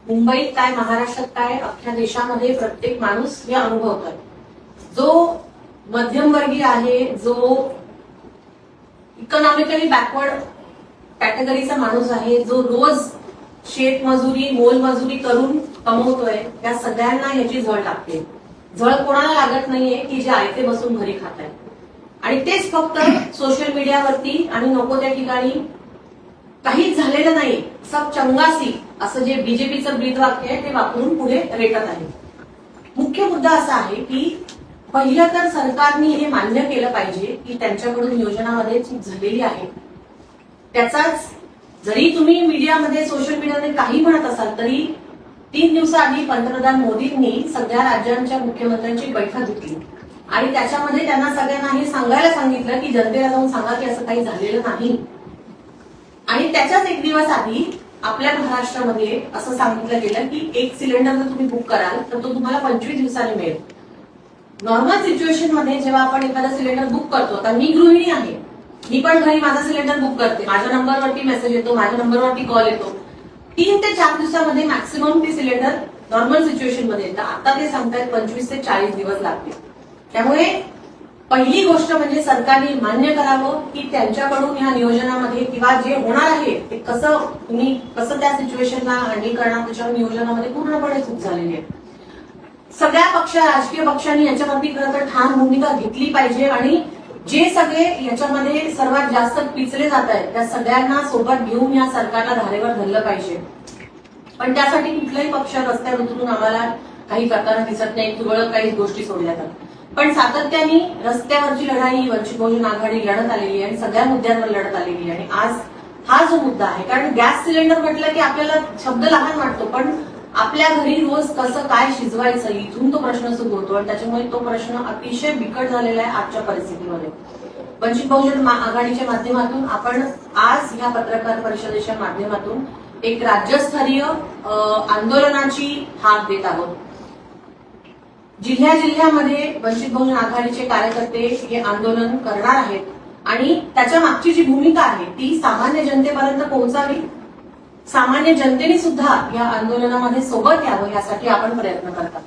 मुंबईत काय, महाराष्ट्रात काय, अख्ख्या देशामध्ये प्रत्येक माणूस हे अनुभवतोय. जो मध्यमवर्गीय आहे, जो इकॉनॉमिकली बॅकवर्ड कॅटेगरीचा माणूस आहे, जो रोज शेतमजुरी, मोलमजुरी करून कमवतोय, त्या सगळ्यांना याची झळ लागते. झळ कोणाला लागत नाहीये की जे आयते बसून घरी खात आहेत. आणि तेच फक्त सोशल मीडियावरती आणि नको त्या ठिकाणी काहीच झालेलं नाही, सब चंगासी असं जे बीजेपीचं ब्रीदवाक्य आहे ते वापरून पुढे रेटत आहे. मुख्य मुद्दा असा आहे की पहिलं तर सरकारने हे मान्य केलं पाहिजे की त्यांच्याकडून योजनामध्ये चूक झालेली आहे. त्याचाच जरी तुम्ही मीडियामध्ये, सोशल मीडियामध्ये काही म्हणत असाल तरी 3 दिवसाआधी पंतप्रधान मोदींनी सगळ्या राज्यांच्या मुख्यमंत्र्यांची बैठक घेतली आणि त्याच्यामध्ये त्यांना सगळ्यांना हे सांगायला सांगितलं की जनतेला जाऊन सांगा की असं काही झालेलं नाही. आणि त्याच्याच 1 दिवस आधी आपल्या महाराष्ट्रामध्ये असं सांगितलं गेलं की 1 सिलेंडर जर तुम्ही बुक कराल तर तो तुम्हाला 25 दिवसांनी मिळेल. नॉर्मल सिच्युएशन मध्ये जेव्हा आपण एखादा सिलेंडर बुक करतो, आता मी गृहिणी आहे, मी पण घरी माझा सिलेंडर बुक करते, माझ्या नंबरवरती मेसेज येतो, माझ्या नंबरवरती कॉल येतो. 3 ते 4 दिवसामध्ये मॅक्सिमम ते सिलेंडर नॉर्मल सिच्युएशन मध्ये येतं. आता ते सांगतायत 25 ते 40 दिवस लागतील. त्यामुळे पहिली गोष्ट म्हणजे सरकारने मान्य करावं की त्यांच्याकडून ह्या नियोजनामध्ये किंवा जे होणार आहे ते कसं त्या सिच्युएशनला हँडल करणार, त्याच्या नियोजनामध्ये पूर्णपणे चूक झालेली आहे. सगळ्या राजकीय पक्षांनी याच्यावरती खरं तर ठाम भूमिका घेतली पाहिजे आणि जे सगळे याच्यामध्ये सर्वात जास्त पिचले जात आहेत त्या सगळ्यांना सोबत घेऊन या सरकारला धारेवर धरलं पाहिजे. पण त्यासाठी कुठलाही पक्ष रस्त्यावर उतरून आम्हाला काही करताना दिसत नाही, तुरळक काही गोष्टी सोडल्या जातात. पण सातत्याने रस्त्यावरची लढाई वंचित बहुजन आघाडी लढत आलेली आहे आणि सगळ्या मुद्द्यांवर लढत आलेली आहे. आणि आज हा जो मुद्दा आहे, कारण गॅस सिलेंडर म्हटलं की आपल्याला शब्द लहान वाटतो, पण आपल्या घरी रोज कसं काय शिजवायचं इथून तो प्रश्न सुरू होतो आणि त्याच्यामुळे तो प्रश्न अतिशय बिकट झालेला आहे आजच्या परिस्थितीमध्ये. वंचित बहुजन आघाडीच्या माध्यमातून आपण आज ह्या पत्रकार परिषदेच्या माध्यमातून एक राज्यस्तरीय आंदोलनाची हाक देत आहोत. जिल्ह्यामध्ये वंचित बहुजन आघाडीचे कार्यकर्ते हे आंदोलन करणार आहेत आणि त्याच्या मागची जी भूमिका आहे ती सामान्य जनतेपर्यंत पोहोचावी. सामान्य जनतेने सुद्धा या आंदोलनामध्ये सोबत यावं यासाठी आपण प्रयत्न करतात.